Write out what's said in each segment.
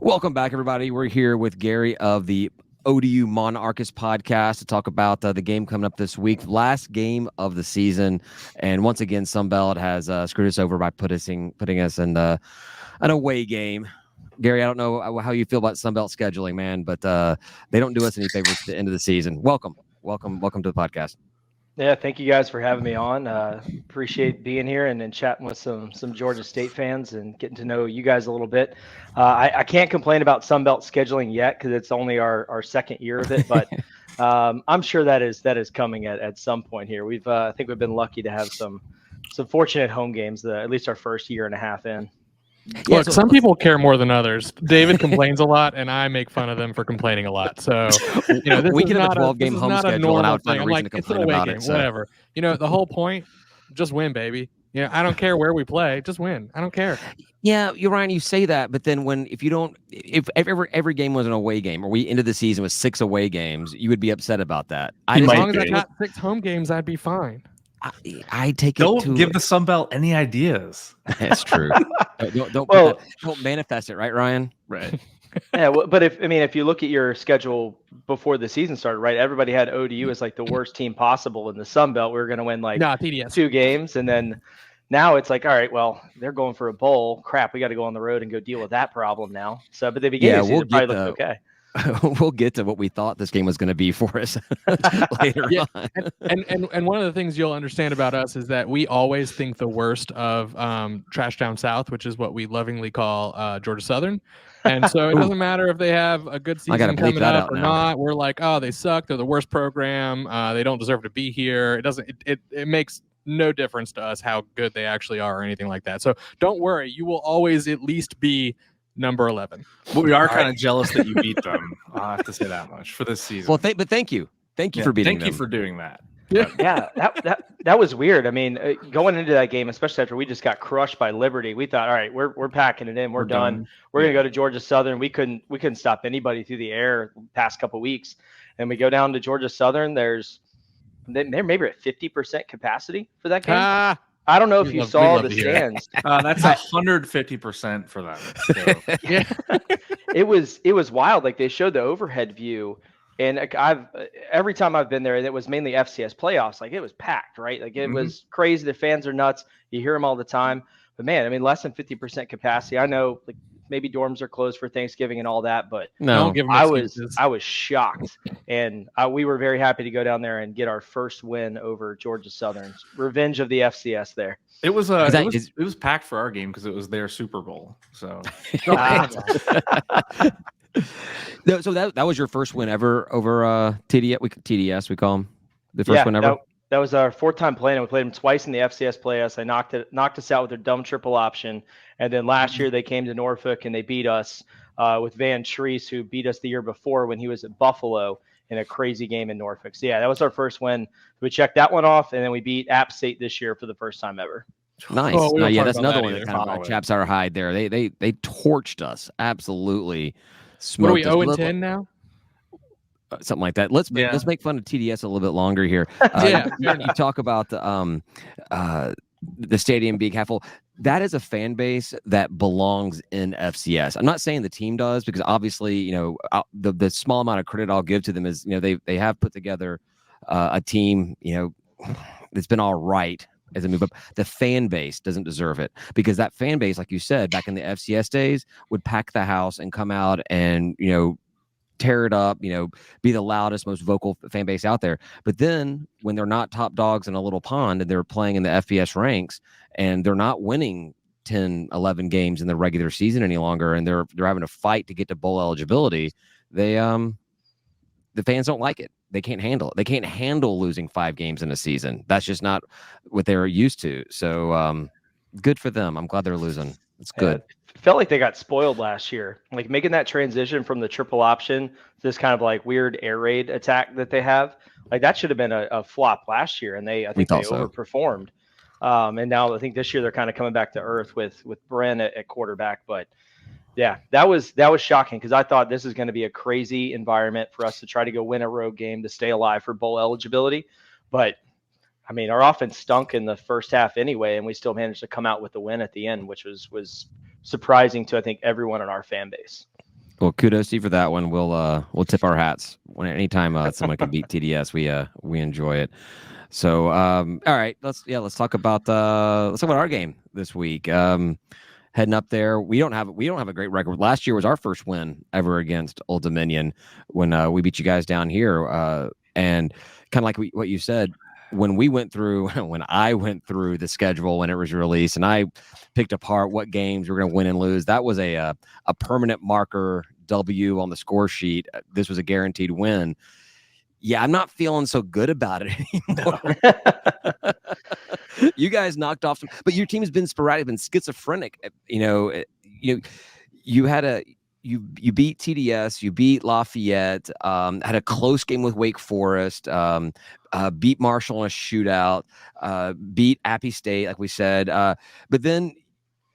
Welcome back, everybody. We're here with Gary of the ODU Monarchists podcast to talk about the game coming up this week, last game of the season. And once again, Sunbelt has screwed us over by putting us in an away game. Gary, I don't know how you feel about Sunbelt scheduling, man, but they don't do us any favors at the end of the season. Welcome to the podcast. Yeah, thank you guys for having me on. Appreciate being here and chatting with some Georgia State fans and getting to know you guys a little bit. I can't complain about Sunbelt scheduling yet because it's only our second year of it, but I'm sure that is coming at some point here. I think we've been lucky to have some fortunate home games, at least our first year and a half in. Yeah, look, some people care more than others. David complains a lot, and I make fun of them for complaining a lot. So, this we can have a 12-game home schedule, and I would find a reason to complain about it. So. Whatever. The whole point, just win, baby. I don't care where we play, just win. I don't care. Yeah, you're Ryan. You say that, but then if every game was an away game, or we ended the season with 6 away games, you would be upset about that. As long as I got 6 home games, I'd be fine. I take don't it to give the Sunbelt any ideas. That's true. don't manifest it, right, Ryan? Right. Yeah, but if you look at your schedule before the season started, right? Everybody had ODU as like the worst team possible in the Sunbelt. We were going to win TDS. 2 games, and then now it's like, all right, well, they're going for a bowl. Crap, we got to go on the road and go deal with that problem now. So, but the beginning of the season probably looked okay. We'll get to what we thought this game was going to be for us later on. And one of the things you'll understand about us is that we always think the worst of Trash Down South, which is what we lovingly call Georgia Southern. And so it doesn't matter if they have a good season coming up or not. We're like, oh, they suck. They're the worst program. They don't deserve to be here. It makes no difference to us how good they actually are or anything like that. So don't worry. You will always at least be number 11. Well, we are kind of jealous that you beat them. I'll have to say that much for this season. Well, but thank you for beating them. Thank you for doing that. Yeah, that was weird. I mean, going into that game, especially after we just got crushed by Liberty, we thought, all right, we're packing it in. We're done. We're gonna go to Georgia Southern. We couldn't stop anybody through the air the past couple of weeks, and we go down to Georgia Southern. They're maybe at 50% capacity for that game. I don't know if you saw the stands. That's 150% for them. So. Yeah, it was wild. Like they showed the overhead view, and every time I've been there, and it was mainly FCS playoffs. Like it was packed, right? Like it was crazy. The fans are nuts. You hear them all the time. But man, I mean, less than 50% capacity. I know, like maybe dorms are closed for Thanksgiving and all that, but no, I was shocked, and we were very happy to go down there and get our first win over Georgia Southern's revenge of the FCS there. It was it was packed for our game because it was their Super Bowl. So, so that was your first win ever over TDS. We call them the first win ever. That was our 4th time playing. We played them twice in the FCS playoffs. They knocked us out with their dumb triple option. And then last year they came to Norfolk and they beat us with Van Treese, who beat us the year before when he was at Buffalo in a crazy game in Norfolk. So yeah, that was our first win. We checked that one off, and then we beat App State this year for the first time ever. Nice. That's another one that kind of chaps our hide there. They torched us. Absolutely smoked us. What are we 0-10 now? Something like that. Let's make fun of TDS a little bit longer here. You talk about the stadium being half full. That is a fan base that belongs in FCS. I'm not saying the team does, because obviously, the small amount of credit I'll give to them is, they have put together a team, that's been all right as a move up. The fan base doesn't deserve it, because that fan base, like you said, back in the FCS days, would pack the house and come out and, tear it up, be the loudest, most vocal fan base out there. But then when they're not top dogs in a little pond and they're playing in the FBS ranks and they're not winning 10, 11 games in the regular season any longer, and they're having to fight to get to bowl eligibility, the fans don't like it. They can't handle it. They can't handle losing 5 games in a season. That's just not what they're used to. So good for them. I'm glad they're losing. It's good. Felt like they got spoiled last year, like making that transition from the triple option to this kind of like weird air raid attack that they have. Like that should have been a flop last year, and I think they overperformed. And now I think this year they're kind of coming back to earth with Bren at quarterback. But yeah, that was shocking, because I thought this is going to be a crazy environment for us to try to go win a road game to stay alive for bowl eligibility. But I mean, our offense stunk in the first half anyway, and we still managed to come out with the win at the end, which was surprising to, I think, everyone in our fan base. Well, kudos to you for that one. We'll tip our hats anytime someone can beat TDS. We enjoy it. So all right, let's talk about our game this week. Heading up there, we don't have a great record. Last year was our first win ever against Old Dominion when we beat you guys down here. And kind of like what you said, when I went through the schedule when it was released, and I picked apart what games we're going to win and lose, that was a permanent marker W on the score sheet. This was a guaranteed win. Yeah, I'm not feeling so good about it anymore. You guys knocked off but your team has been sporadic, been schizophrenic. You beat TDS, you beat Lafayette, had a close game with Wake Forest, beat Marshall in a shootout, beat Appy State, like we said, but then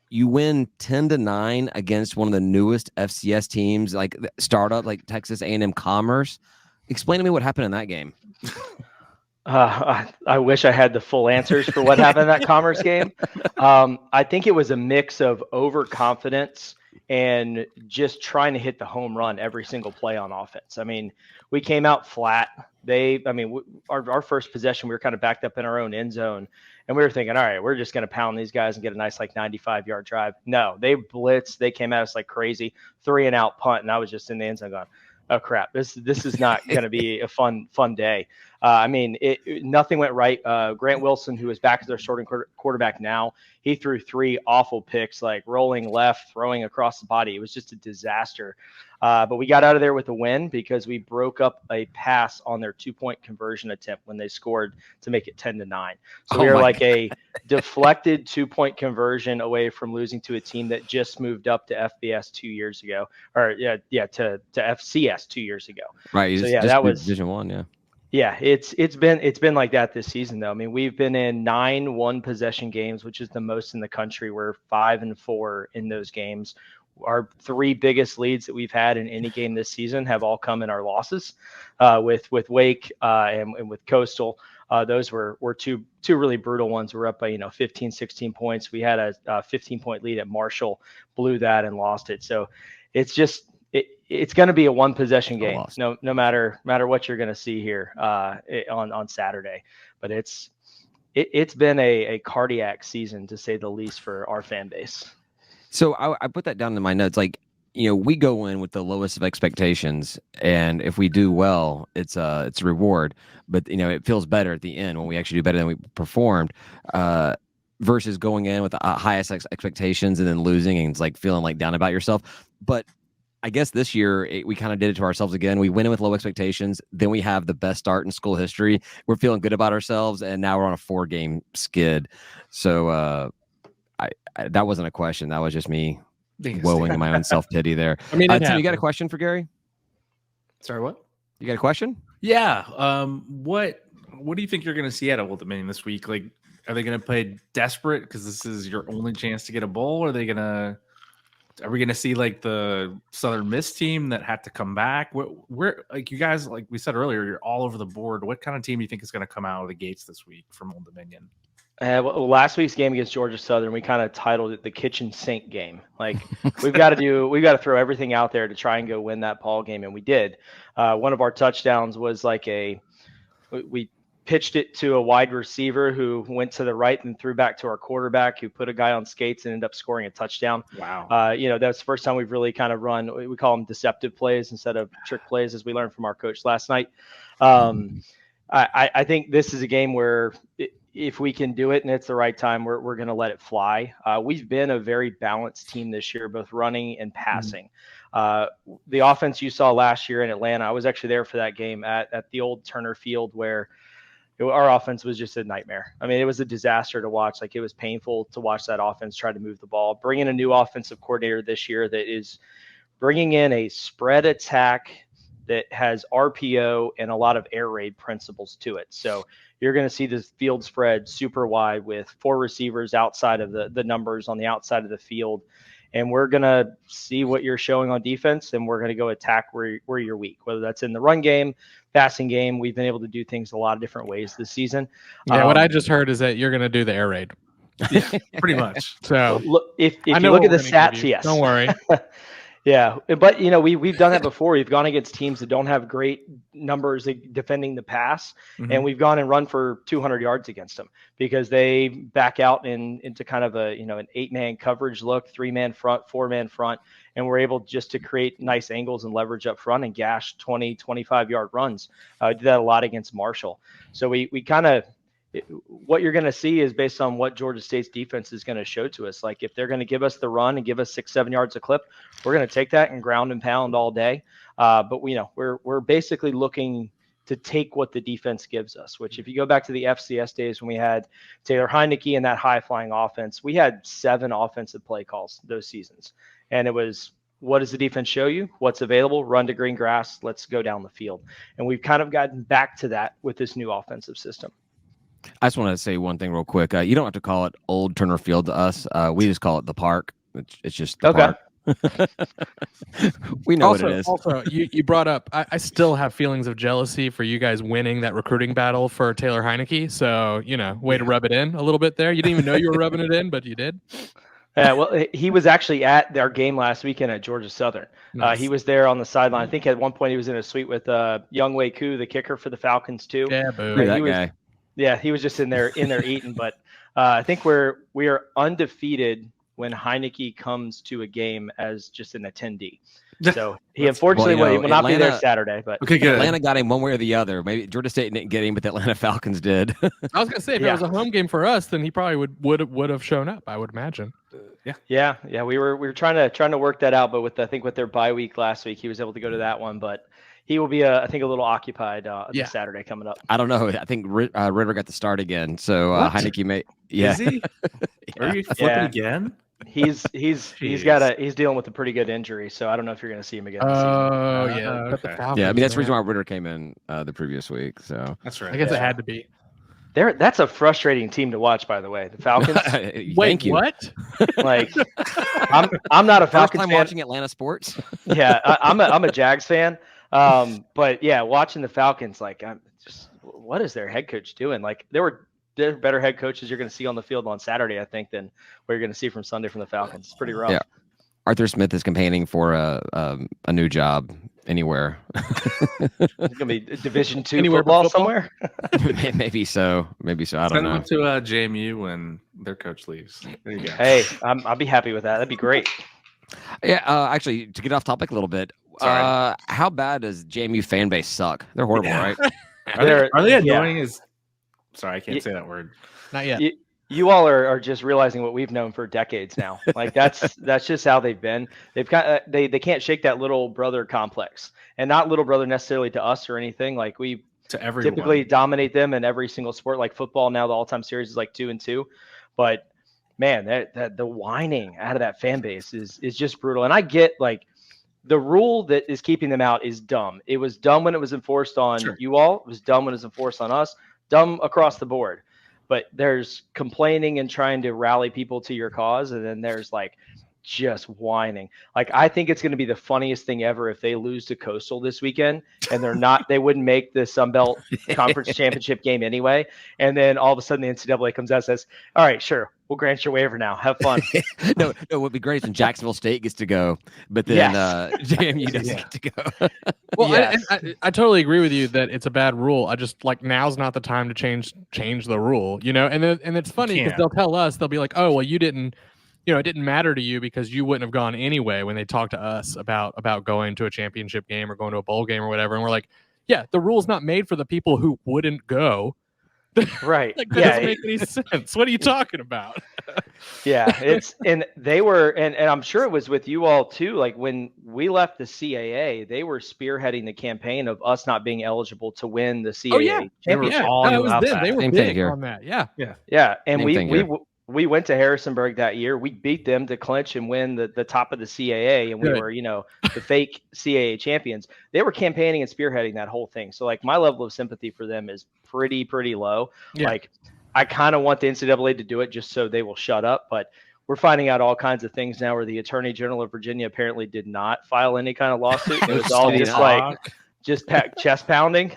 you win 10-9 against one of the newest FCS teams, like startup, like Texas A&M Commerce. Explain to me what happened in that game. I wish I had the full answers for what happened in that Commerce game. I think it was a mix of overconfidence and just trying to hit the home run every single play on offense. I mean, we came out flat. Our first possession, we were kind of backed up in our own end zone, and we were thinking, all right, we're just going to pound these guys and get a nice 95-yard drive. No, they blitzed. They came at us like crazy, 3-and-out punt, and I was just in the end zone going, oh crap, this is not going to be a fun day. Nothing went right. Grant Wilson, who is back as their starting quarterback now, he threw 3 awful picks, like rolling left, throwing across the body. It was just a disaster. But we got out of there with a win because we broke up a pass on their 2-point conversion attempt when they scored to make it 10-9. So we were like a deflected 2-point conversion away from losing to a team that just moved up to FBS 2 years ago, or to FCS 2 years ago. Right. So that was Division 1. Yeah. Yeah, it's been like that this season though. I mean, we've been in 9 1-possession games, which is the most in the country. We're 5-4 in those games. Our 3 biggest leads that we've had in any game this season have all come in our losses, with Wake and with Coastal. Those were two really brutal ones. We're up by 15, 16 points. We had a 15-point lead at Marshall, blew that and lost it. So it's just. It's going to be a 1-possession game, no matter what you're going to see here on Saturday. But it's been a cardiac season, to say the least, for our fan base. So I put that down in my notes. Like, we go in with the lowest of expectations, and if we do well, it's a reward. But it feels better at the end when we actually do better than we performed. Versus going in with the highest expectations and then losing and it's like feeling like down about yourself. But I guess this year we kind of did it to ourselves again. We went in with low expectations. Then we have the best start in school history. We're feeling good about ourselves, and now we're on a 4-game skid. So I that wasn't a question. That was just me woeing in my own self-pity there. I mean, Tim, you got a question for Gary? Sorry, what? You got a question? Yeah. What do you think you're going to see out of Old Dominion this week? Like, are they going to play desperate because this is your only chance to get a bowl? Are we going to see like the Southern Miss team that had to come back? Where like you guys, like we said earlier, you're all over the board. What kind of team do you think is going to come out of the gates this week from Old Dominion? Last week's game against Georgia Southern, we kind of titled it the kitchen sink game. Like we've got to throw everything out there to try and go win that ball game, and we did. One of our touchdowns was like we pitched it to a wide receiver who went to the right and threw back to our quarterback, who put a guy on skates and ended up scoring a touchdown. Wow. That's the first time we've really kind of run, we call them deceptive plays instead of trick plays, as we learned from our coach last night. I think this is a game where if we can do it and it's the right time, we're going to let it fly. We've been a very balanced team this year, both running and passing. The offense you saw last year in Atlanta, I was actually there for that game at the old Turner Field, where our offense was just a nightmare. I mean, it was a disaster to watch. Like, it was painful to watch that offense try to move the ball. Bring in a new offensive coordinator this year that is bringing in a spread attack that has RPO and a lot of air raid principles to it. So you're going to see this field spread super wide with 4 receivers outside of the numbers on the outside of the field. And we're going to see what you're showing on defense, and we're going to go attack where you're weak, whether that's in the run game, passing game. We've been able to do things a lot of different ways this season. Yeah, what I just heard is that you're going to do the air raid. Yeah, pretty much. So look, if you look at the stats, yes. Don't worry. Yeah, but we've done that before. We've gone against teams that don't have great numbers defending the pass, and we've gone and run for 200 yards against them because they back out into kind of an 8-man coverage look, 3-man front, 4-man front, and we're able just to create nice angles and leverage up front and gash 20, 25-yard runs. Do that a lot against Marshall. So we kind of. What you're going to see is based on what Georgia State's defense is going to show to us. Like if they're going to give us the run and give us 6-7 yards a clip, we're going to take that and ground and pound all day. But we're basically looking to take what the defense gives us, which if you go back to the FCS days when we had Taylor Heineke and that high flying offense, we had 7 offensive play calls those seasons. And it was, what does the defense show you? What's available? Run to green grass. Let's go down the field. And we've kind of gotten back to that with this new offensive system. I just want to say one thing real quick. You don't have to call it Old Turner Field to us. We just call it the park. It's just the park. We know what it is. Also, you brought up, I still have feelings of jealousy for you guys winning that recruiting battle for Taylor Heineke. So, way to rub it in a little bit there. You didn't even know you were rubbing it in, but you did. Well, he was actually at their game last weekend at Georgia Southern. Nice. He was there on the sideline. I think at one point he was in a suite with Younghoe Koo, the kicker for the Falcons, too. Yeah, boo. That guy. Yeah, he was just in there eating. But I think we are undefeated when Heineke comes to a game as just an attendee. So he unfortunately will not be there Saturday. But okay, good. Atlanta got him one way or the other. Maybe Georgia State didn't get him, but the Atlanta Falcons did. I was gonna say if it was a home game for us, then he probably would have shown up. I would imagine. Yeah. We were trying to work that out, but with their bye week last week, he was able to go to that one, but. He will be, I think, a little occupied this Saturday coming up. I don't know. I think Ritter got the start again, so Heineke may. Yeah. Is he? Are you flipping again? He's dealing with a pretty good injury, so I don't know if you're going to see him again. Oh yeah. Okay. Yeah, I mean that's the reason why Ritter came in the previous week. So that's right. I guess it had to be. That's a frustrating team to watch, by the way. The Falcons. Wait, what? Like, I'm not a Falcons fan. Watching Atlanta sports. Yeah, I'm a Jags fan. But yeah, watching the Falcons, like, I'm just, what is their head coach doing? Like, they're better head coaches you're going to see on the field on Saturday, I think, than what you're going to see from Sunday from the Falcons. It's pretty rough. Yeah. Arthur Smith is campaigning for a new job anywhere. It's going to be Division II football somewhere. Maybe so. I don't know. Send them to JMU when their coach leaves. There you go. Hey, I'll be happy with that. That'd be great. Yeah. Actually, to get off topic a little bit. How bad does JMU fan base suck? They're horrible, right? Are they annoying? Sorry, I can't say that word. Not yet. You all are just realizing what we've known for decades now. Like that's just how they've been. They've got they can't shake that little brother complex, and not little brother necessarily to us or anything. Like we typically dominate them in every single sport. Like football now, the all-time series is like 2-2, but man, that the whining out of that fan base is just brutal. And I get like. The rule that is keeping them out is dumb. It was dumb when it was enforced on you all. It was dumb when it was enforced on us. Dumb across the board. But there's complaining and trying to rally people to your cause. And then there's like just whining. Like, I think it's going to be the funniest thing ever if they lose to Coastal this weekend and they wouldn't make the Sun Belt Conference Championship game anyway. And then all of a sudden the NCAA comes out and says, all right, sure, we'll grant your waiver now. Have fun. No, what would be great is when Jacksonville State gets to go, but then JMU doesn't get to go. Well, yes. I totally agree with you that it's a bad rule. I just like now's not the time to change the rule, and it's funny because they'll tell us, they'll be like, oh, well, you didn't. It didn't matter to you because you wouldn't have gone anyway when they talked to us about going to a championship game or going to a bowl game or whatever. And we're like, yeah, the rule's not made for the people who wouldn't go. Right. That doesn't make any sense. What are you talking about? And they were, and I'm sure it was with you all too. Like when we left the CAA, they were spearheading the campaign of us not being eligible to win the CAA championship. They were big on that. Yeah. And we went to Harrisonburg that year. We beat them to clinch and win the top of the CAA, and we were, the fake CAA champions. They were campaigning and spearheading that whole thing. So, like, my level of sympathy for them is pretty low. Yeah. Like, I kind of want the NCAA to do it just so they will shut up, but we're finding out all kinds of things now where the Attorney General of Virginia apparently did not file any kind of lawsuit. It was all just chest pounding.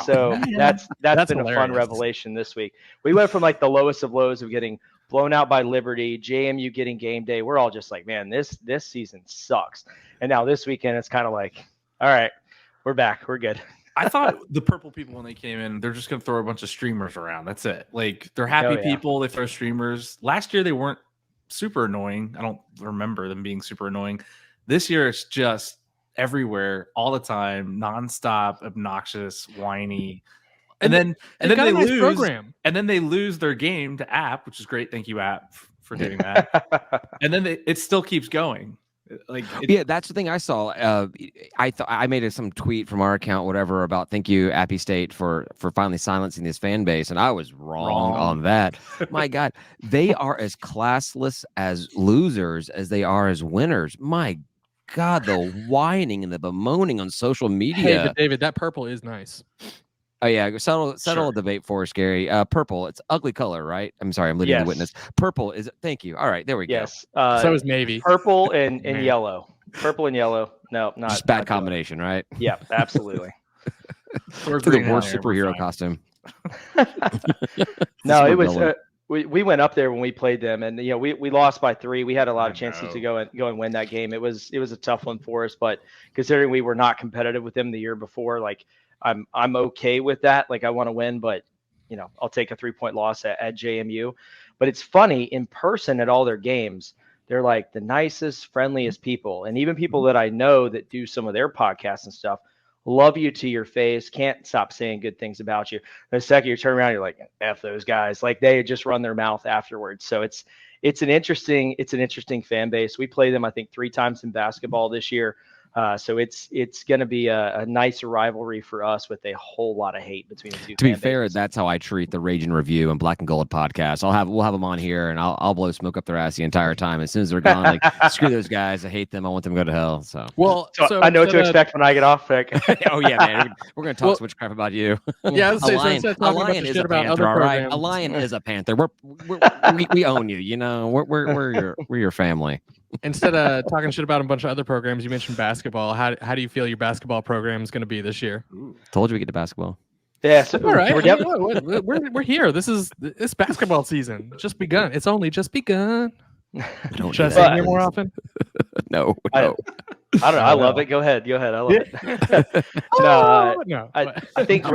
So that's been hilarious. A fun revelation this week. We went from like the lowest of lows of getting blown out by Liberty, JMU getting game day. We're all just like, man, this season sucks. And now this weekend, it's kind of like, all right, we're back. We're good. I thought the purple people, when they came in, they're just going to throw a bunch of streamers around. That's it. Like, they're happy people. They throw streamers. Last year, they weren't super annoying. I don't remember them being super annoying. This year, it's just everywhere, all the time, nonstop, obnoxious, whiny. And then they lose. Program. And then they lose their game to App, which is great. Thank you, App, for doing that. And then it still keeps going. Like, that's the thing I saw. I made some tweet from our account, whatever, about thank you, Appy State, for finally silencing this fan base, and I was wrong on that. My God, they are as classless as losers as they are as winners. My God, the whining and the bemoaning on social media. Hey, but David, that purple is nice. Oh yeah, settle a debate for us, Gary. Purple, it's ugly color, right? I'm sorry, I'm leading the witness. Purple is. Thank you. All right, there we go. Yes. So is navy. Purple and yellow. Purple and yellow. No, not just bad combination, right? Yeah, absolutely. Or the worst superhero costume. No, it was. We went up there when we played them, and we lost by 3. We had a lot of chances to go and win that game. It was a tough one for us, but considering we were not competitive with them the year before, like. I'm okay with that. Like, I want to win, but I'll take a 3-point loss at JMU. But it's funny, in person at all their games, they're like the nicest, friendliest people. And even people that I know that do some of their podcasts and stuff love you to your face, can't stop saying good things about you. The second you turn around, you're like, F those guys. Like, they just run their mouth afterwards. So it's an interesting fan base. We play them, I think, 3 times in basketball this year. So it's going to be a nice rivalry for us with a whole lot of hate between the two. To be fair, that's how I treat the Rage and Review and Black and Gold podcast. We'll have them on here, and I'll blow smoke up their ass the entire time. As soon as they're gone, like, screw those guys. I hate them. I want them to go to hell. So I know what to expect when I get off. Oh yeah, man. We're going to talk so much crap about you. Yeah, a lion is a panther. All right, a lion is a panther. We own you. We're your family. Instead of talking shit about a bunch of other programs, you mentioned basketball. How do you feel your basketball program is going to be this year? Told you we get to basketball. Yeah, so all right. We're here. This basketball season just begun. It's only just begun. Should I say here more often? No. I don't know. I love it. Go ahead. I love it. No. I think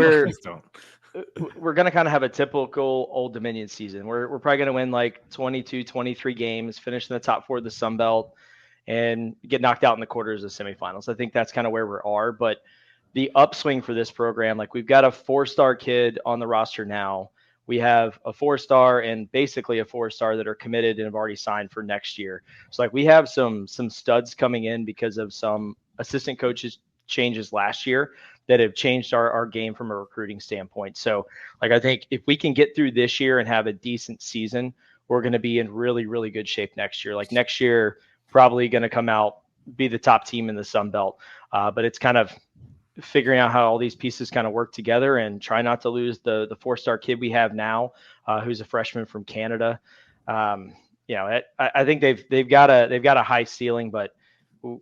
we're going to kind of have a typical Old Dominion season. We're probably going to win like 22, 23 games, finish in the top 4 of the Sun Belt, and get knocked out in the quarters of semifinals. I think that's kind of where we are. But the upswing for this program, like, we've got a 4-star kid on the roster now. We have a 4-star and basically a 4-star that are committed and have already signed for next year. So, like, we have some studs coming in because of some assistant coaches changes last year that have changed our game from a recruiting standpoint. So, like, I think if we can get through this year and have a decent season, we're going to be in really, really good shape next year. Like, next year, probably going to come out, be the top team in the Sun Belt. But it's kind of figuring out how all these pieces kind of work together and try not to lose the 4-star kid we have now, who's a freshman from Canada. I think they've got a high ceiling, but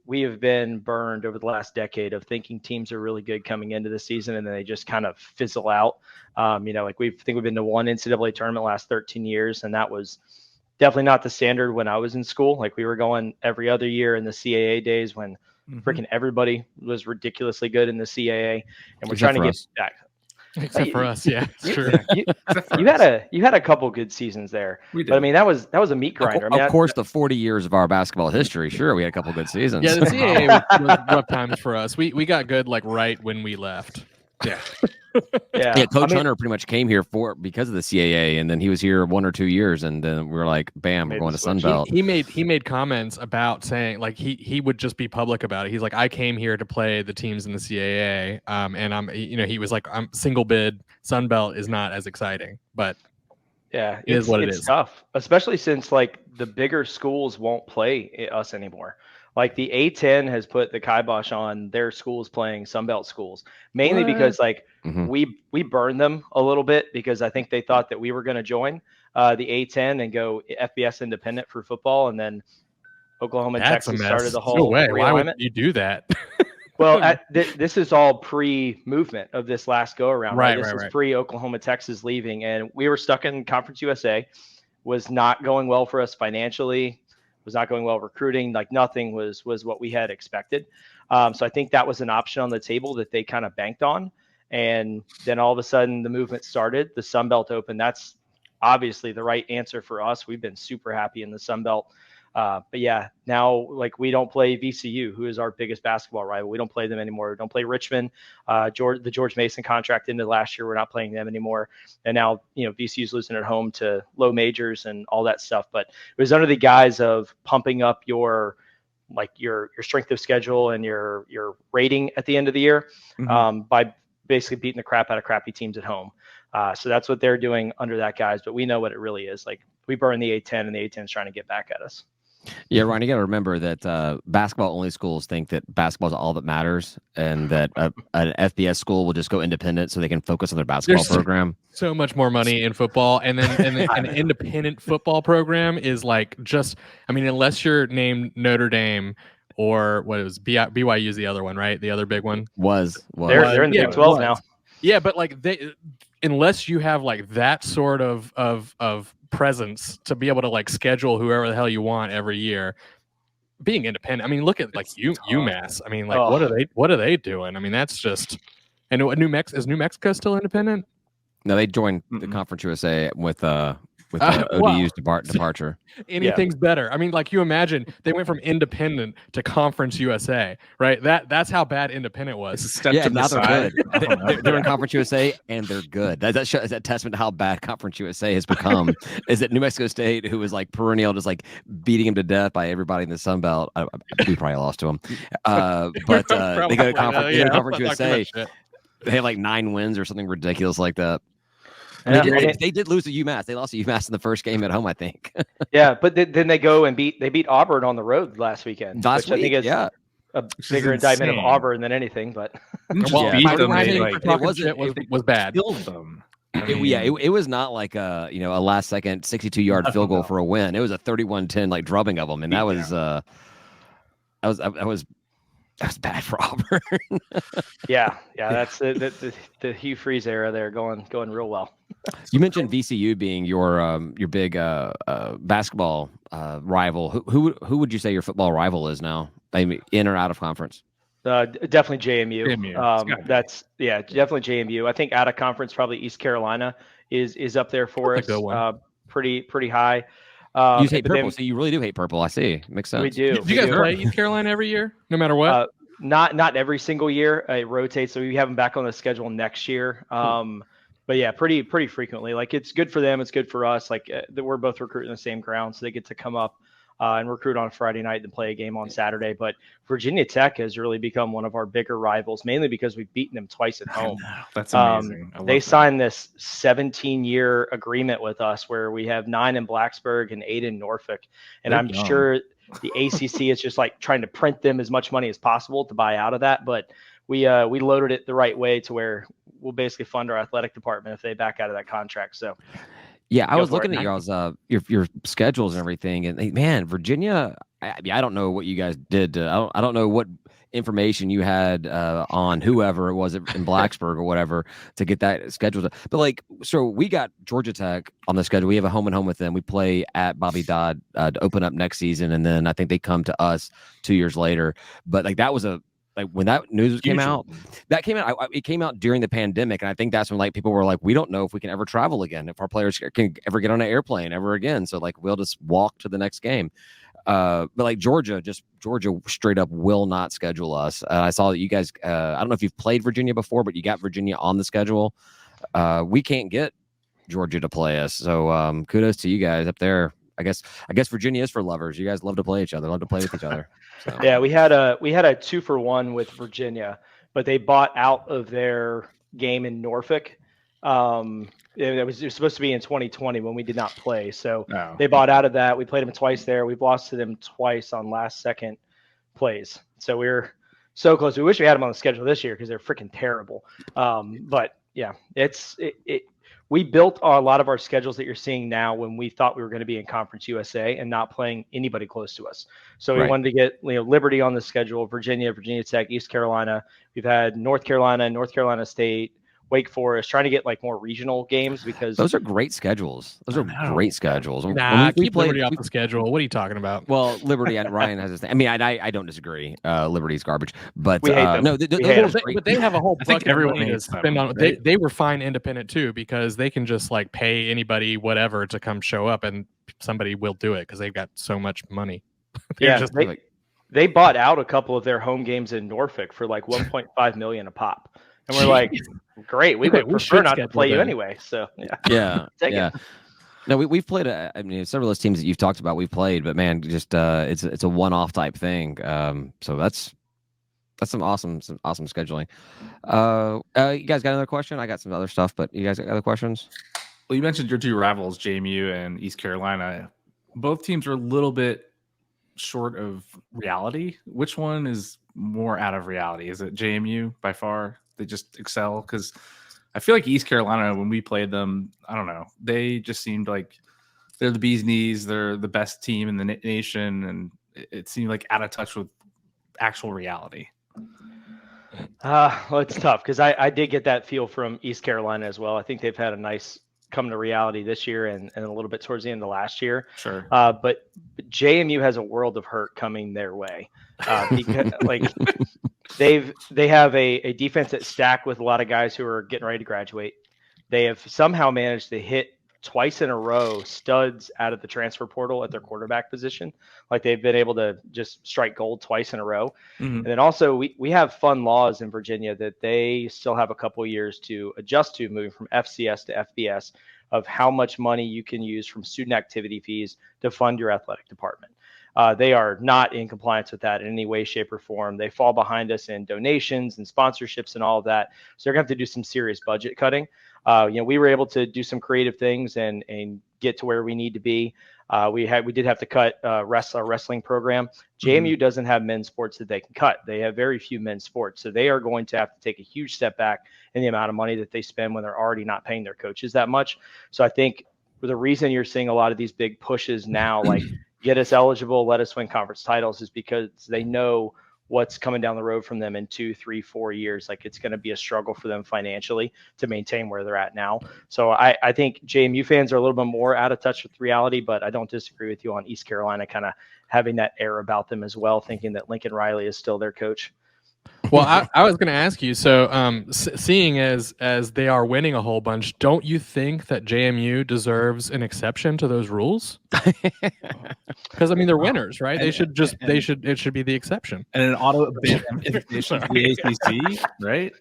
we have been burned over the last decade of thinking teams are really good coming into the season, and then they just kind of fizzle out. Like, we've been to one NCAA tournament last 13 years, and that was definitely not the standard when I was in school. Like, we were going every other year in the CAA days when freaking everybody was ridiculously good in the CAA, and we're trying to get back. Except for us, yeah, it's true. You had a couple good seasons there. We did. But I mean, that was a meat grinder. Of course, the 40 years of our basketball history, sure, we had a couple good seasons. Yeah, the CAA was rough times for us. We got good like right when we left. Yeah. Yeah. Coach Hunter pretty much came here because of the CAA, and then he was here 1 or 2 years, and then we were like, bam, we're going to Sun Belt. He made comments about saying, like, he would just be public about it. He's like, I came here to play the teams in the CAA, and I'm he was like, I'm single bid. Sun Belt is not as exciting, but yeah, it is what it is. It's tough, especially since like the bigger schools won't play us anymore. Like, the A10 has put the kibosh on their schools playing Sunbelt schools, mainly because like we burned them a little bit because I think they thought that we were going to join the A10 and go FBS independent for football, and then Oklahoma and Texas started the whole. No way. Why would you do that? Well, this is all pre-movement of this last go around. Right. This is pre-Oklahoma, Texas leaving, and we were stuck in Conference USA. was not going well for us financially, was not going well recruiting. Like nothing was what we had expected. So I think that was an option on the table that they kind of banked on. And then all of a sudden the movement started, the Sun Belt opened. That's obviously the right answer for us. We've been super happy in the Sun Belt. But yeah, now like we don't play VCU, who is our biggest basketball rival. We don't play them anymore. We don't play Richmond. The George Mason contract ended last year. We're not playing them anymore. And now, VCU's losing at home to low majors and all that stuff. But it was under the guise of pumping up your strength of schedule and your rating at the end of the year by basically beating the crap out of crappy teams at home. So that's what they're doing under that guise. But we know what it really is. Like we burn the A10 and the A10 is trying to get back at us. Yeah, Ryan, you got to remember that basketball-only schools think that basketball is all that matters, and that an FBS school will just go independent so they can focus on their basketball program. So much more money in football, and then an independent football program is like unless you're named Notre Dame or what it was, BYU is the other one, right? The other big one was. They're in the Big 12 now. Yeah, but like unless you have like that sort of presence to be able to like schedule whoever the hell you want every year, being independent. I mean, look at like UMass. I mean, like what are they doing? I mean, that's just. And New Mexico still independent? No, they joined the Conference USA with ODU's departure. Anything's better. I mean, like you imagine they went from independent to Conference USA, right? That's how bad independent was. It's a step to now they're good. They're in Conference USA and they're good. That shows a testament to how bad Conference USA has become. Is that New Mexico State, who was like perennial, just like beating him to death by everybody in the Sun Belt. We probably lost to them, but they go to Conference USA. They had like 9 wins or something ridiculous like that. Yeah. They did lose to UMass. They lost to UMass in the first game at home, I think. Yeah, but then they go and beat Auburn on the road last weekend. I think is a bigger indictment of Auburn than anything. But it was bad. Killed them. It was not like a last second 62-yard field goal for a win. It was a 31-10 like drubbing of them, and that was bad for Auburn. yeah, that's the Hugh Freeze era there going real well. You mentioned VCU being your big basketball rival. Who would you say your football rival is now? I mean, in or out of conference? Definitely JMU. That's definitely JMU. I think out of conference, probably East Carolina is up there for us. Pretty high. You hate purple, so you really do hate purple. I see. Makes sense. We do. Do you guys play East Carolina every year, no matter what? Not every single year. It rotates, so we have them back on the schedule next year. But yeah, pretty frequently. Like it's good for them. It's good for us. Like we're both recruiting the same ground, so they get to come up and recruit on Friday night and play a game on Saturday. But Virginia Tech has really become one of our bigger rivals, mainly because we've beaten them twice at home. That's amazing. They signed this 17-year agreement with us where we have 9 in Blacksburg and 8 in Norfolk. And I'm sure the ACC is just like trying to print them as much money as possible to buy out of that. But we loaded it the right way to where we'll basically fund our athletic department if they back out of that contract. So yeah, I was looking at your schedules and everything, and man, Virginia. I don't know what you guys did. I don't know what information you had on whoever it was in Blacksburg or whatever to get that scheduled. But so we got Georgia Tech on the schedule. We have a home and home with them. We play at Bobby Dodd to open up next season, and then I think they come to us 2 years later. But that was when that news came out, it came out during the pandemic. And I think that's when people were like, we don't know if we can ever travel again, if our players can ever get on an airplane ever again. So we'll just walk to the next game. But Georgia straight up will not schedule us. I saw that you guys, I don't know if you've played Virginia before, but you got Virginia on the schedule. We can't get Georgia to play us. So kudos to you guys up there. I guess Virginia is for lovers. You guys love to play each other, love to play with each other. So. Yeah, we had a 2-for-1 with Virginia, but they bought out of their game in Norfolk. It was supposed to be in 2020 when we did not play. So they bought out of that. We played them twice there. We've lost to them twice on last second plays. So we're so close. We wish we had them on the schedule this year because they're freaking terrible. But yeah, we built a lot of our schedules that you're seeing now when we thought we were going to be in Conference USA and not playing anybody close to us. So we wanted to get Liberty on the schedule, Virginia Tech, East Carolina. We've had North Carolina State, Wake Forest, trying to get like more regional games because those are great schedules. Those are great schedules. Nah, keep Liberty off the schedule. What are you talking about? Well, Liberty and Ryan has this thing. I mean, I don't disagree. Liberty's garbage, but we hate them. No, but they have a whole bucket of money to spend on. Right? They were fine independent too because they can just like pay anybody whatever to come show up and somebody will do it because they've got so much money. They bought out a couple of their home games in Norfolk for like 1.5 million a pop. And we're like, great, we would prefer not to play you anyway. So yeah. No, we've played. I mean, several of those teams that you've talked about, we've played, but man, just it's a one-off type thing. So that's some awesome scheduling. You guys got another question? I got some other stuff, but you guys got other questions? Well, you mentioned your two rivals, JMU and East Carolina. Both teams are a little bit short of reality. Which one is more out of reality? Is it JMU by far? They just excel? Because I feel like East Carolina, when we played them, I don't know, they just seemed like they're the bee's knees. They're the best team in the nation, and it seemed like out of touch with actual reality. Well, it's tough because I did get that feel from East Carolina as well. I think they've had a nice come to reality this year and a little bit towards the end of last year. Sure. But JMU has a world of hurt coming their way because like they have a defense that's stacked with a lot of guys who are getting ready to graduate. They have somehow managed to hit twice in a row studs out of the transfer portal at their quarterback position. Like they've been able to just strike gold twice in a row. Mm-hmm. And then also we have fun laws in Virginia that they still have a couple of years to adjust to, moving from FCS to FBS, of how much money you can use from student activity fees to fund your athletic department. They are not in compliance with that in any way, shape, or form. They fall behind us in donations and sponsorships and all of that. So they're going to have to do some serious budget cutting. We were able to do some creative things and get to where we need to be. We did have to cut our wrestling program. JMU doesn't have men's sports that they can cut. They have very few men's sports. So they are going to have to take a huge step back in the amount of money that they spend when they're already not paying their coaches that much. So I think the reason you're seeing a lot of these big pushes now, like get us eligible, let us win conference titles, is because they know what's coming down the road from them in 2, 3, 4 years. Like it's going to be a struggle for them financially to maintain where they're at now. So I think JMU fans are a little bit more out of touch with reality, but I don't disagree with you on East Carolina kind of having that air about them as well, thinking that Lincoln Riley is still their coach. Well, I was going to ask you, so seeing as they are winning a whole bunch, don't you think that JMU deserves an exception to those rules? Because I mean, they're winners, right? It should be the exception. And an auto invitation to the ACC, right?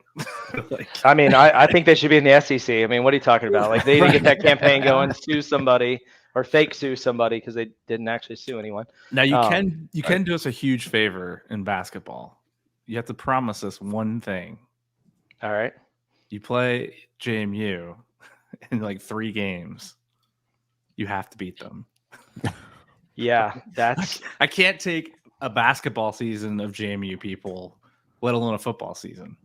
I mean, I think they should be in the SEC. I mean, what are you talking about? Like they need to get that campaign going, sue somebody or fake sue somebody because they didn't actually sue anyone. Now you can do us a huge favor in basketball. You have to promise us one thing. All right. You play JMU in like 3 games. You have to beat them. Yeah, that's. I can't take a basketball season of JMU people, let alone a football season.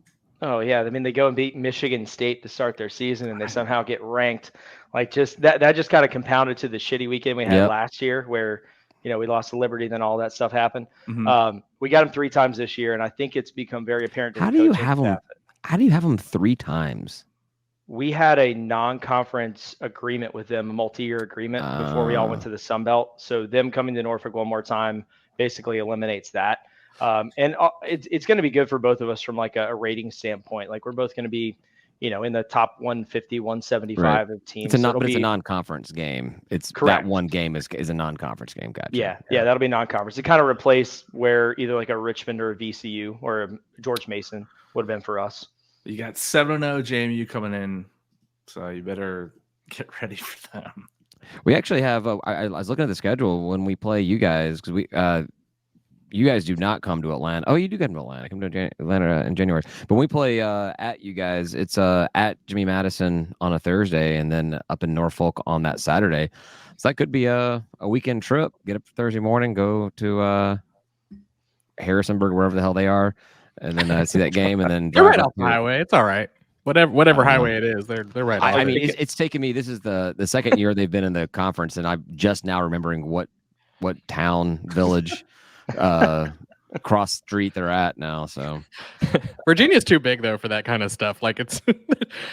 Oh yeah, I mean they go and beat Michigan State to start their season, and they somehow get ranked. Like just that just kind of compounded to the shitty weekend we had last year, where we lost to Liberty, then all that stuff happened. Mm-hmm. We got them 3 times this year, and I think it's become very apparent. How do you have them 3 times? We had a non-conference agreement with them, a multi-year agreement before we all went to the Sun Belt. So them coming to Norfolk one more time basically eliminates that. And it's going to be good for both of us from like a rating standpoint. Like we're both going to be, in the top 150, 175 of teams. It's a non-conference game. It's correct. That one game is a non-conference game. Gotcha. Yeah, that'll be non-conference. It kind of replace where either like a Richmond or a VCU or a George Mason would have been for us. You got 7-0 JMU coming in, so you better get ready for them. We actually have. I was looking at the schedule when we play you guys because we. You guys do not come to Atlanta. Oh, you do come to Atlanta. Come to Atlanta in January. But when we play at you guys, it's at Jimmy Madison on a Thursday and then up in Norfolk on that Saturday. So that could be a weekend trip. Get up Thursday morning, go to Harrisonburg, wherever the hell they are, and then see that game. And then they're right off the highway. It's all right. Whatever highway it is, they're right. I mean, it's taken me. This is the second year they've been in the conference, and I'm just now remembering what town, village. Cross street they're at now. So Virginia's too big though for that kind of stuff. Like it's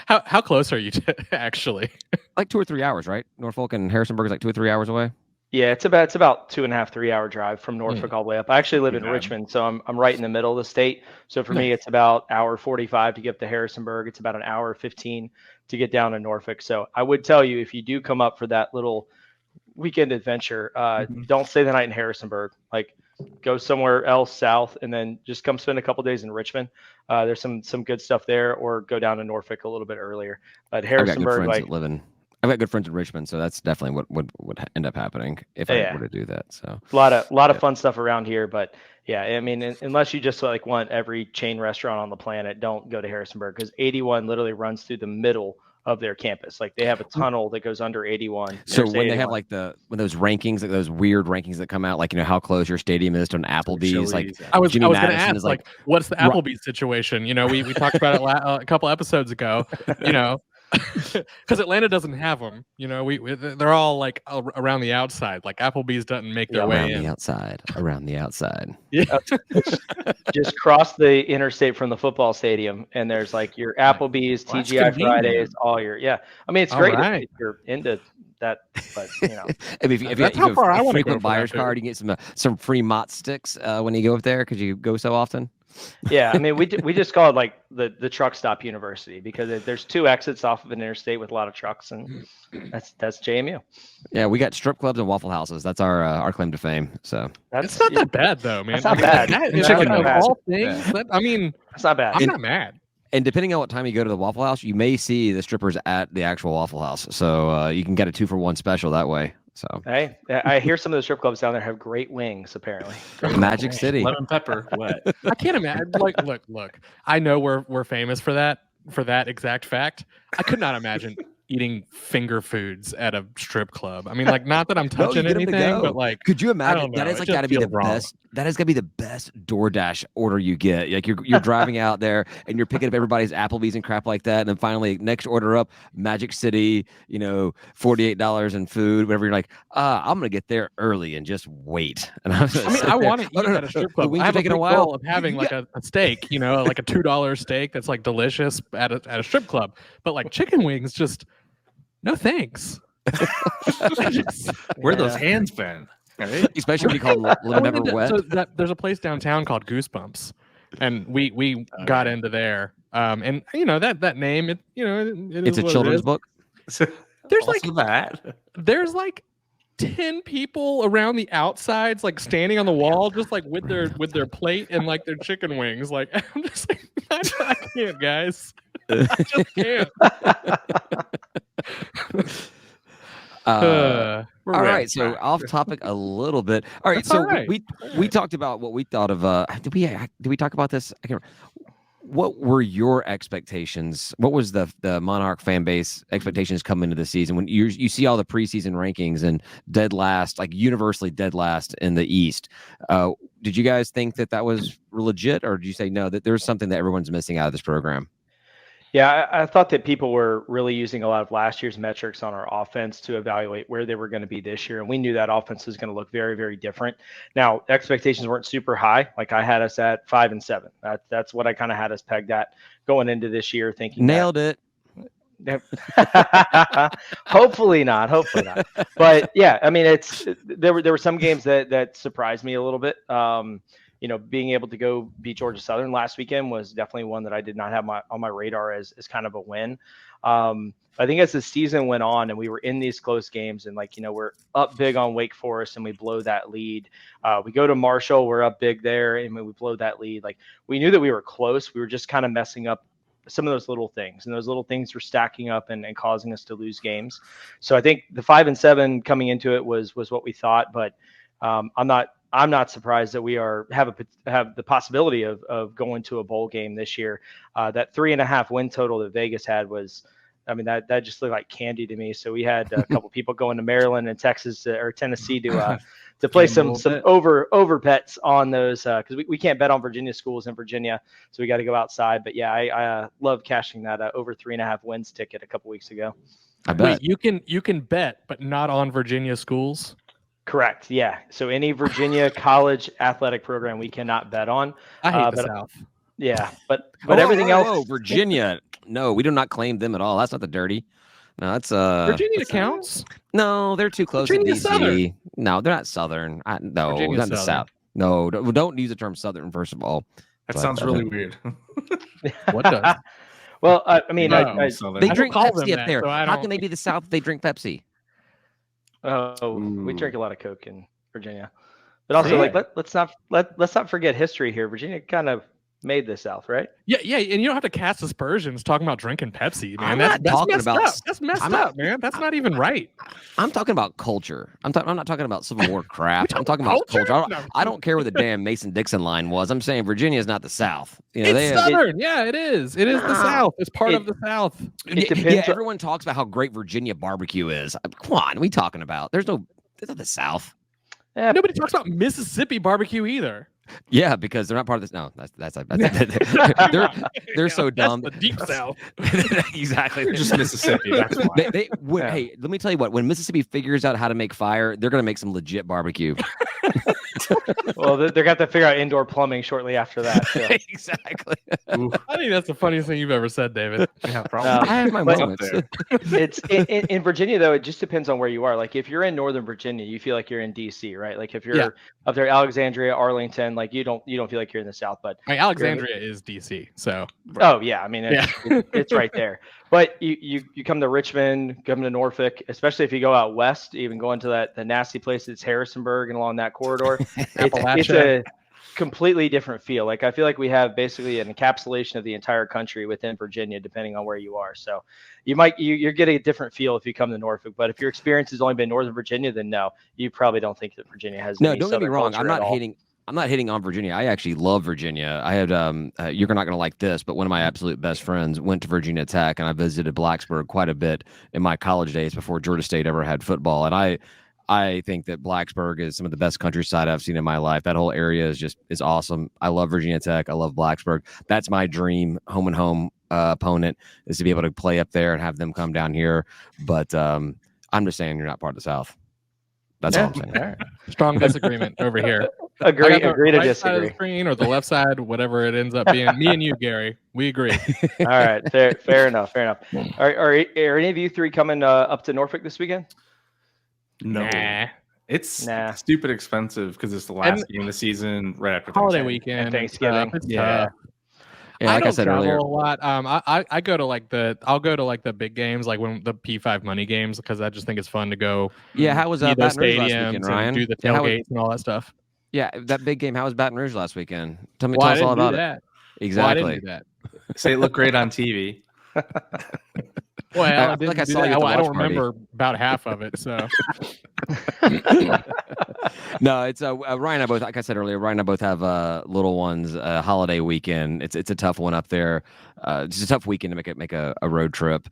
How close are you to actually? Like 2 or 3 hours, right? Norfolk and Harrisonburg is like 2 or 3 hours away. Yeah, it's about 2.5, 3 hour drive from Norfolk all the way up. I actually live in bad. Richmond, so I'm right in the middle of the state. So for me, it's about hour 45 to get up to Harrisonburg. It's about an hour 15 to get down to Norfolk. So I would tell you, if you do come up for that little weekend adventure, don't stay the night in Harrisonburg. Like, go somewhere else south, and then just come spend a couple days in Richmond. There's some good stuff there, or go down to Norfolk a little bit earlier. But Harrisonburg, I've got good friends in Richmond, so that's definitely what would end up happening if I were to do that. So a lot of fun stuff around here, but yeah, I mean, unless you just like want every chain restaurant on the planet, don't go to Harrisonburg, because 81 literally runs through the middle of their campus. Like, they have a tunnel that goes under 81. So when they have like when those rankings, like those weird rankings that come out, like, you know, how close your stadium is to an Applebee's, like I was going to ask, like, what's the Applebee's situation? You know, we talked about it a couple episodes ago. You know, because Atlanta doesn't have them. You know, they're all like around the outside. Like, Applebee's doesn't make their way in. Around the outside. Yeah. Just cross the interstate from the football stadium, and there's like your Applebee's, TGI Fridays, all your I mean, it's great if you're into that, but you know, if you have a frequent buyer's card, you can get some free Mott sticks when you go up there, because you go so often. Yeah, I mean, we just call it like the truck stop university, because there's 2 exits off of an interstate with a lot of trucks, and that's JMU. Yeah, we got strip clubs and Waffle Houses. That's our claim to fame. So it's not that bad though, man. It's not bad. All things. I mean, it's not bad. I'm not mad. And depending on what time you go to the Waffle House, you may see the strippers at the actual Waffle House. So you can get a 2-for-1 special that way. So hey, I hear some of the strip clubs down there have great wings, apparently. Magic City, lemon pepper. What? I can't imagine. Like, look. I know we're famous for that exact fact. I could not imagine eating finger foods at a strip club. I mean, like, not that I'm touching anything, but like, could you imagine? That is like got to be the best. That is gonna be the best DoorDash order you get. Like, you're driving out there and you're picking up everybody's Applebee's and crap like that, and then finally next order up, Magic City, you know, $48 in food, whatever. You're like, I'm gonna get there early and just wait. And I want to eat at a strip club. I have a goal of having like a steak, you know, like a $2 steak that's like delicious at a strip club, but like chicken wings, just no thanks. Where those hands been? Right? Especially when you call them never wet. So there's a place downtown called Goosebumps, and we got into there. And you know that name, it's a children's book. There's like 10 people around the outsides, like standing on the wall, just like with their plate and like their chicken wings. Like, I'm just like, I can't, guys. I just can't. All right, so off topic a little bit. All right, so we talked about what we thought of. Did we talk about this? I can't remember. What were your expectations? What was the Monarch fan base expectations coming into the season when you see all the preseason rankings and dead last, like universally dead last in the East? Did you guys think that was legit, or did you say no, that there's something that everyone's missing out of this program? Yeah, I thought that people were really using a lot of last year's metrics on our offense to evaluate where they were going to be this year. And we knew that offense was going to look very, very different. Now, expectations weren't super high. Like, I had us at 5-7. That's what I kind of had us pegged at going into this year, thinking nailed it. Hopefully not. But yeah, I mean, there were some games that surprised me a little bit. Being able to go beat Georgia Southern last weekend was definitely one that I did not have on my radar as kind of a win. I think as the season went on and we were in these close games and we're up big on Wake Forest and we blow that lead. We go to Marshall, we're up big there and we blow that lead. Like, we knew that we were close. We were just kind of messing up some of those little things, and those little things were stacking up and causing us to lose games. So I think the 5-7 coming into it was what we thought, but I'm not surprised that we have the possibility of going to a bowl game this year. That 3.5 win total that Vegas had was, I mean, that just looked like candy to me. So we had a couple people going to Maryland and Texas or Tennessee to play some over bets on those, because we can't bet on Virginia schools in Virginia, so we got to go outside. But yeah, I love cashing that over 3.5 wins ticket a couple weeks ago. I bet. Wait, you can bet, but not on Virginia schools. Correct. Yeah. So any Virginia college athletic program we cannot bet on. I hate the South. Yeah, but everything else. Virginia. No, we do not claim them at all. That's not the dirty. No, that's Virginia counts. No, they're too close to DC. Southern. No, they're not Southern. No, Virginia's not the South. No, don't use the term Southern. First of all, that sounds really weird. What does? Well, I mean, they drink Pepsi up there. So How can they be the South if they drink Pepsi? We drink a lot of Coke in Virginia, but also let's not forget history here. Virginia kind of made the South, right? Yeah, and you don't have to cast aspersions talking about drinking Pepsi, man. That's messed up. That's messed up, man. That's not even right. I'm talking about culture. I'm not talking about Civil War crap. I'm talking about culture. I don't care what the damn Mason-Dixon line was. I'm saying Virginia is not the South. It's Southern. Yeah, it is. It is the South. It's part of the South. It depends. Yeah, everyone talks about how great Virginia barbecue is. Come on, what are we talking about? There's not the South. Yeah, nobody talks about Mississippi barbecue either. Yeah, because they're not part of this. No, that's they're so dumb. That's the deep South. Exactly. They're just Mississippi. That's why. Hey, let me tell you what. When Mississippi figures out how to make fire, they're gonna make some legit barbecue. Well, they're gonna have to figure out indoor plumbing shortly after that. So. Exactly. I think that's the funniest thing you've ever said, David. Yeah, probably. I have my moments. It's in Virginia though. It just depends on where you are. Like if you're in Northern Virginia, you feel like you're in DC, right? Like if you're up there, Alexandria, Arlington, like you don't feel like you're in the South. But Alexandria is DC, so. Oh yeah, I mean it's right there. But you come to Richmond, come to Norfolk, especially if you go out west, even going to the nasty place that's Harrisonburg and along that corridor. It's a completely different feel. Like I feel like we have basically an encapsulation of the entire country within Virginia, depending on where you are. So you're getting a different feel if you come to Norfolk. But if your experience has only been Northern Virginia, then no, you probably don't think that Virginia has. No, don't get me wrong. I'm not hating on Virginia. I actually love Virginia. I had you're not going to like this, but one of my absolute best friends went to Virginia Tech, and I visited Blacksburg quite a bit in my college days before Georgia State ever had football. And I think that Blacksburg is some of the best countryside I've seen in my life. That whole area is awesome. I love Virginia Tech. I love Blacksburg. That's my dream home and home opponent, is to be able to play up there and have them come down here. But I'm just saying you're not part of the South. That's all I'm saying. Right. Strong disagreement over here. Agree to right disagree. Side of the screen or the left side, whatever it ends up being. Me and you, Gary, we agree. All right, fair enough. Are any of you three coming up to Norfolk this weekend? No, it's stupid expensive because it's the last game of the season right after holiday weekend, and Thanksgiving. Yeah, like I said earlier, a lot. I go to I'll go to the big games, like when the P5 money games, because I just think it's fun to go. Yeah, how was Baton Rouge last weekend, Ryan? Do the tailgates and all that stuff. Yeah, that big game. How was Baton Rouge last weekend? Tell us all about it. Exactly. Well, I didn't do that. Say it looked great on TV. Well, I don't remember about half of it. So no, it's Ryan and I both, like I said earlier, Ryan and I both have little ones. Holiday weekend. It's a tough one up there. It's a tough weekend to make a road trip.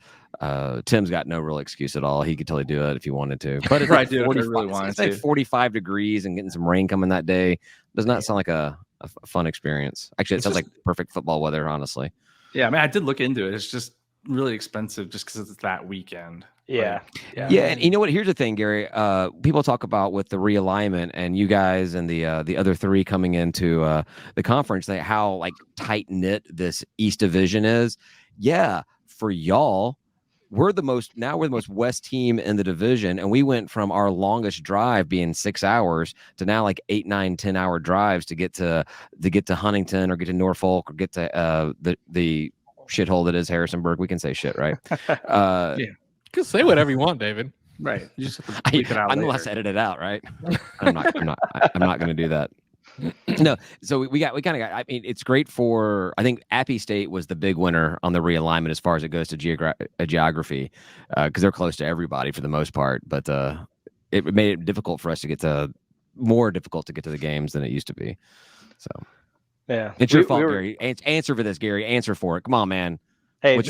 Tim's got no real excuse at all. He could totally do it if he wanted to. But it's like 45 degrees and getting some rain coming that day. Does not sound like a fun experience. Actually, it sounds like perfect football weather, honestly. Yeah, I mean, I did look into it. It's just really expensive just because it's that weekend. Yeah. And you know what? Here's the thing, Gary. People talk about with the realignment and you guys and the other three coming into the conference, how like tight knit this East Division is. Yeah, for y'all, we're the most west team in the division, and we went from our longest drive being 6 hours to now like 8, 9, 10 hour drives to get to Huntington or get to Norfolk or get to the shithole that is Harrisonburg. We can say shit, right? Yeah. You can say whatever you want, David. Right. You just have to bleep it out unless later. edit it out, right? I'm not going to do that. No. So we kind of got. I mean, it's great for. I think Appy State was the big winner on the realignment as far as it goes to geography, because they're close to everybody for the most part. But it made it difficult for us to get to the games than it used to be. So yeah, it's your fault, Gary. Answer for this, Gary. Answer for it. Come on, man. Hey,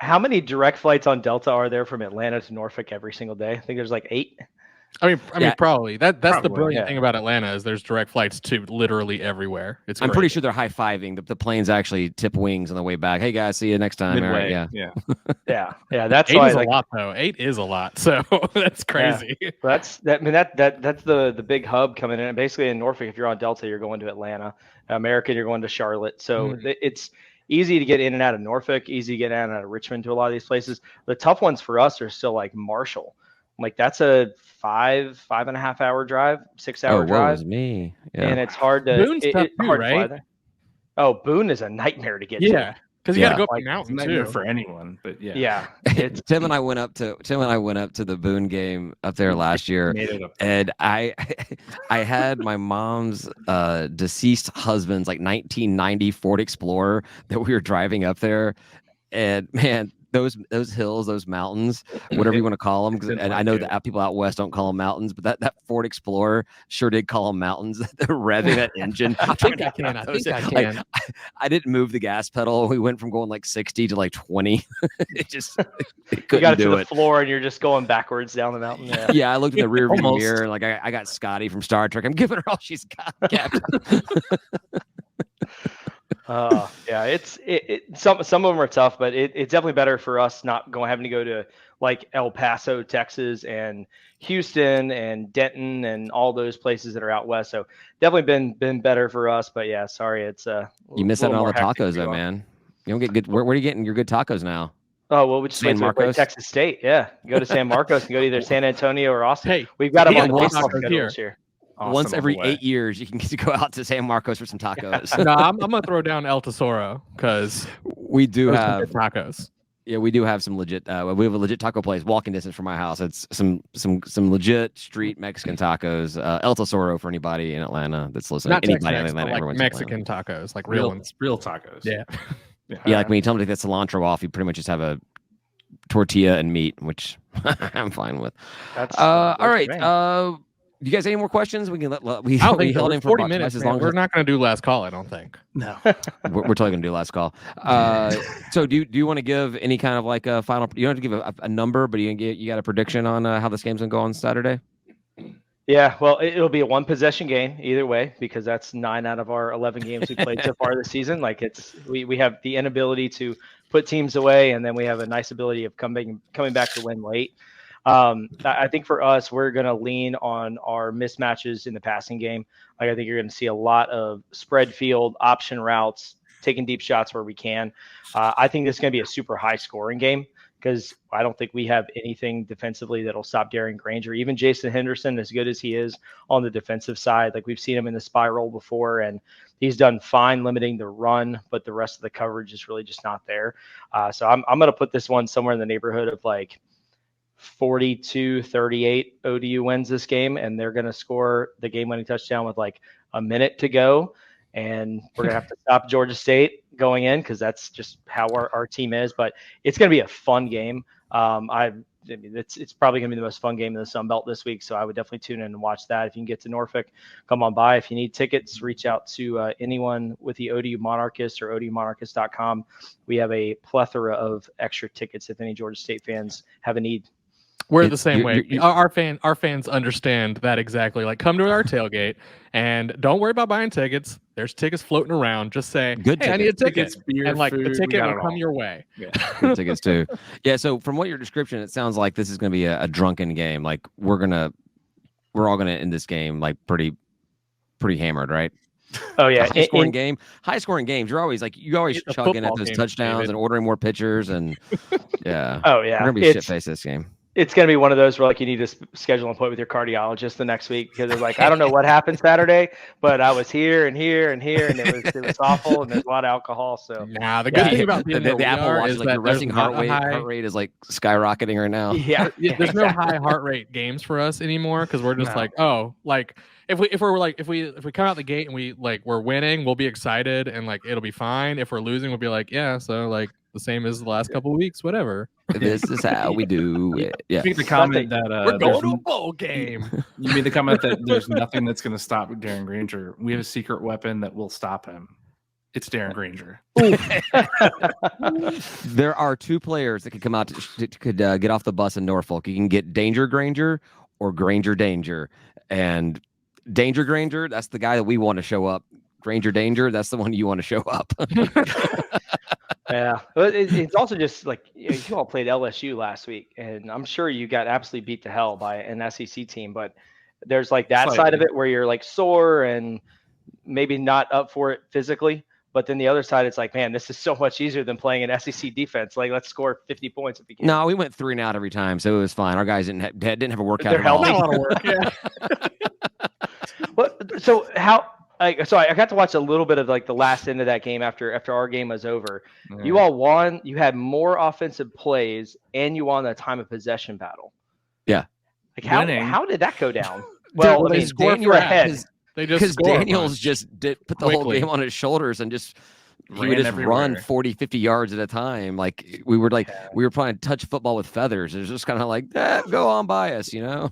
how many direct flights on Delta are there from Atlanta to Norfolk every single day? I think there's like 8. I mean, probably. That's the brilliant thing about Atlanta is there's direct flights to literally everywhere. I'm pretty sure they're high-fiving. The planes actually tip wings on the way back. Hey guys, see you next time. Midway. All right, yeah. That's 8 why is a lot though. 8 is a lot. So that's crazy. Yeah. That's the big hub coming in. And basically in Norfolk, if you're on Delta, you're going to Atlanta. American, you're going to Charlotte. So easy to get in and out of Norfolk, easy to get in and out of Richmond to a lot of these places. The tough ones for us are still like Marshall. Like that's a 5.5 hour drive, 6 hour drive. Was me. Yeah. And it's hard to, Boone's tough too, hard right? to fly there. Oh, Boone is a nightmare to get to. Yeah. Because you got to go up the mountain too. For anyone, but yeah. Tim and I went up to the Boone game up there last year, and I had my mom's deceased husband's like 1990 Ford Explorer that we were driving up there, and man, those hills, those mountains, whatever you want to call them. And I know that people out west don't call them mountains, but that Ford Explorer sure did call them mountains. They're revving that engine. I think I can. Like, I didn't move the gas pedal. We went from going like 60 to like 20. It just it couldn't you got it do to the floor, and you're just going backwards down the mountain. Yeah, yeah, I looked in the rear view mirror, and like I got Scotty from Star Trek. I'm giving her all she's got, Captain. Yeah, it's some of them are tough, but it's definitely better for us not having to go to like El Paso, Texas, and Houston and Denton and all those places that are out west. So definitely been better for us. But yeah, sorry, it's you miss out on all the tacos though, man. You don't get good. Where are you getting your good tacos now? Oh well, we just went to Texas State. Yeah, go to San Marcos and go to either San Antonio or Austin. Hey, we've got them on baseball schedule this year. Awesome. Once every 8 years, you can get to go out to San Marcos for some tacos. No, I'm gonna throw down El Tesoro because we do have tacos. Yeah, we do have some legit. We have a legit taco place walking distance from my house. It's some legit street Mexican tacos. El Tesoro for anybody in Atlanta that's listening. Not anybody Tex-Mex, in Atlanta, like Mexican tacos, like real ones, real tacos. Yeah. Yeah, like when you tell them to take that cilantro off, you pretty much just have a tortilla and meat, which I'm fine with. That's all right. You guys any more questions? We can we held in for 40 minutes. We're not going to do last call, I don't think. No, we're totally going to do last call. So do you want to give any kind of like a final? You don't have to give a number, but you got a prediction on how this game's going to go on Saturday? Yeah, well, it'll be a one possession game either way because that's 9 out of our 11 games we played so far this season. Like we have the inability to put teams away, and then we have a nice ability of coming back to win late. I think for us, we're going to lean on our mismatches in the passing game. Like I think you're going to see a lot of spread field, option routes, taking deep shots where we can. I think this is going to be a super high scoring game because I don't think we have anything defensively that'll stop Darren Granger. Even Jason Henderson, as good as he is on the defensive side, like we've seen him in the spiral before, and he's done fine limiting the run, but the rest of the coverage is really just not there. So I'm going to put this one somewhere in the neighborhood of like 42-38 ODU wins this game, and they're going to score the game-winning touchdown with like a minute to go, and we're going to have to stop Georgia State going in because that's just how our team is. But it's going to be a fun game. It's probably going to be the most fun game in the Sun Belt this week, so I would definitely tune in and watch that. If you can get to Norfolk, come on by. If you need tickets, reach out to anyone with the ODU Monarchists or ODUmonarchists.com. We have a plethora of extra tickets if any Georgia State fans have a need. We're the same way. Our fans understand that exactly. Like, come to our tailgate and don't worry about buying tickets. There's tickets floating around. Just say, "Hey, I need a ticket." Beer, and like food, the ticket will come your way. Yeah. Good tickets too. Yeah. So from what your description, it sounds like this is going to be a drunken game. Like we're all gonna end this game like pretty hammered, right? Oh yeah, high scoring games. You're always chugging at those touchdowns, David, and ordering more pitchers, and yeah. Oh yeah, we're gonna be shit faced this game. It's going to be one of those where like you need to schedule an appointment with your cardiologist the next week because they're like, I don't know what happened Saturday, but I was here and here and here, and it was awful, and there's a lot of alcohol. So the good thing about the Apple Watch is like your resting heart rate is like skyrocketing right now. Yeah, there's no high heart rate games for us anymore because we're just like, oh, like if we come out the gate and we're winning, we'll be excited and like it'll be fine. If we're losing, we'll be like, yeah, so like the same as the last couple of weeks, whatever. This is how we do it. Yeah. You made the comment that we're going to a bowl game. You made the comment that there's nothing that's going to stop Darren Granger. We have a secret weapon that will stop him. It's Darren Granger. There are 2 players that could come out could get off the bus in Norfolk. You can get Danger Granger or Granger Danger. And Danger Granger, that's the guy that we want to show up. Granger Danger, that's the one you want to show up. Yeah, it's also just like you all played LSU last week, and I'm sure you got absolutely beat to hell by an SEC team. But there's like that side of it where you're like sore and maybe not up for it physically, But then the other side, it's like, man, this is so much easier than playing an SEC defense. Like, let's score 50 points if we can. No, we went 3 and out every time, so it was fine. Our guys didn't have a workout They're at all. healthy. A lot of work, yeah. So how? So I got to watch a little bit of like the last end of that game after our game was over. You all won. You had more offensive plays, and you won the time of possession battle. Yeah. Like how did that go down? Well, they score for ahead. Because Daniels just put the whole game on his shoulders and just he would just run 40, 50 yards at a time. Like we were playing touch football with feathers. It was just kind of like go on by us, Yeah,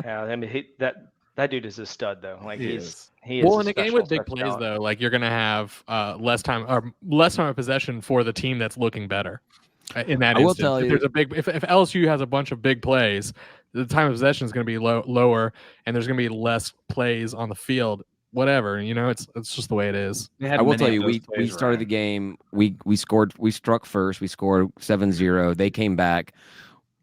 I mean that dude is a stud though. Like he is. Well, in a game with big plays though, like you're gonna have less time of possession for the team that's looking better. In that instance, tell you, if LSU has a bunch of big plays, the time of possession is going to be lower, and there's going to be less plays on the field. Whatever, it's just the way it is. I will tell you, we started the game. We struck first. We scored 7-0. They came back.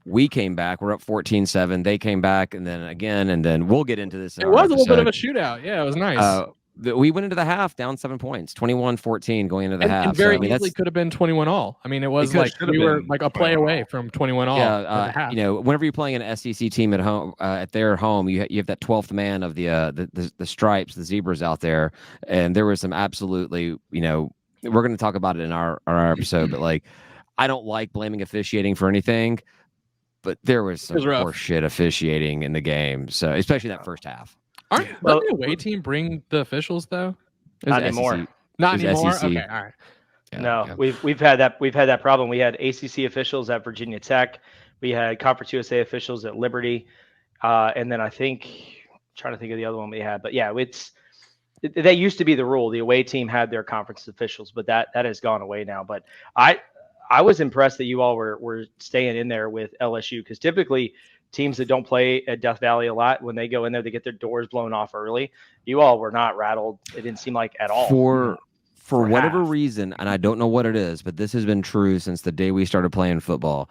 We came back. We're up 14-7. They came back, and then again, and then we'll get into this. It was a little bit of a shootout. Yeah, it was nice. We went into the half down 7 points, 21-14 going into the half. And very easily could have been 21-all. I mean, it was like we were like a play away from 21-all. Yeah, whenever you're playing an SEC team at home, at their home, you have that 12th man of the stripes, the zebras out there, and there was some absolutely, we're going to talk about it in our episode, but like, I don't like blaming officiating for anything, but there was some poor shit officiating in the game, so especially that first half. Doesn't the away team bring the officials though? Not anymore. Not anymore. SEC. Okay, all right. No, we've had that problem. We had ACC officials at Virginia Tech. We had Conference USA officials at Liberty, and then I'm trying to think of the other one we had. But yeah, that used to be the rule. The away team had their conference officials, but that has gone away now. But I was impressed that you all were staying in there with LSU, because typically teams that don't play at Death Valley a lot, when they go in there, they get their doors blown off early. You all were not rattled. It didn't seem like at all. For whatever reason, and I don't know what it is, but this has been true since the day we started playing football.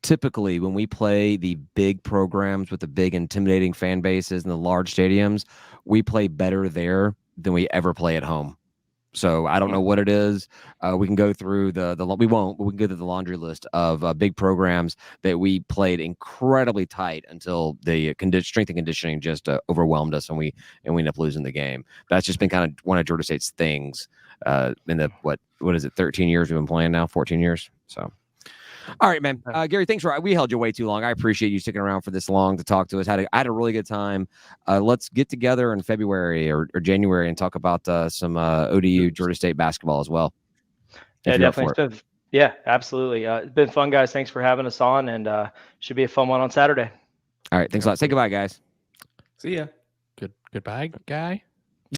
Typically, when we play the big programs with the big intimidating fan bases and the large stadiums, we play better there than we ever play at home. So I don't know what it is. We can go through we won't, but we can go through the laundry list of big programs that we played incredibly tight until the strength and conditioning just overwhelmed us, and we ended up losing the game. That's just been kind of one of Georgia State's things in the what is it, 13 years we've been playing now, 14 years. So. All right, man. Gary, thanks we held you way too long. I appreciate you sticking around for this long to talk to us. I had a really good time. Let's get together in February or January and talk about some ODU Georgia State basketball as well. Yeah, definitely. Yeah, absolutely. It's been fun, guys. Thanks for having us on, and should be a fun one on Saturday. All right. Thanks a lot. Say goodbye, guys. See ya. Goodbye, guy.